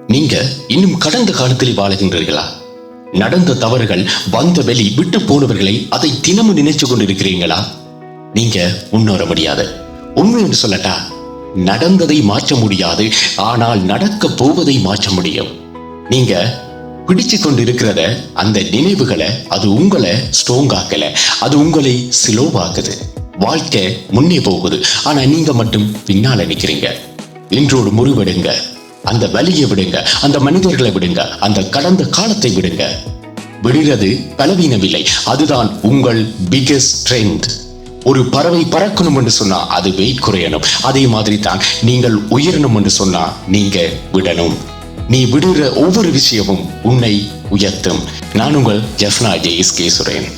நீங்க இன்னும் கடந்த காலத்தில் வாழுகின்றீர்களா? நடந்த தவறுகள், வந்த வெளி, விட்டு போனவர்களை அதை தினமும் நினைச்சு கொண்டிருக்கிறீங்களா? நீங்க முன்னேற முடியாது. உண்மை என்று சொல்லட்டா, நடந்ததை மாற்ற முடியாது, ஆனால் நடக்க போவதை மாற்ற முடியும். நீங்க பிடிச்சு கொண்டு இருக்கிறத, அந்த நினைவுகளை, அது உங்களை ஸ்ட்ராங் ஆக்கல, அது உங்களை ஸ்லோவாக்குது. வாழ்க்கை முன்னே போகுது, ஆனா நீங்க மட்டும் பின்னால நிக்கிறீங்க. இன்றோடு முறிவிடுங்க. அந்த வலியை விடுங்க, அந்த மனிதர்களை விடுங்க, அந்த கடந்த காலத்தை விடுங்க. விடுறது பலவீனமில்லை, அதுதான் உங்கள் பிகெஸ்ட் ஸ்ட்ரென்த். ஒரு பறவை பறக்கணும் என்று சொன்னா அது வெயிட் குறையணும். அதே மாதிரி தான் நீங்கள் உயரணும் என்று சொன்னா நீங்க விடணும். நீ விடுற ஒவ்வொரு விஷயமும் உன்னை உயர்த்தும். நான் உங்கள் ஜெஃப்னா ஜே.எஸ்.கே. சுரேன்.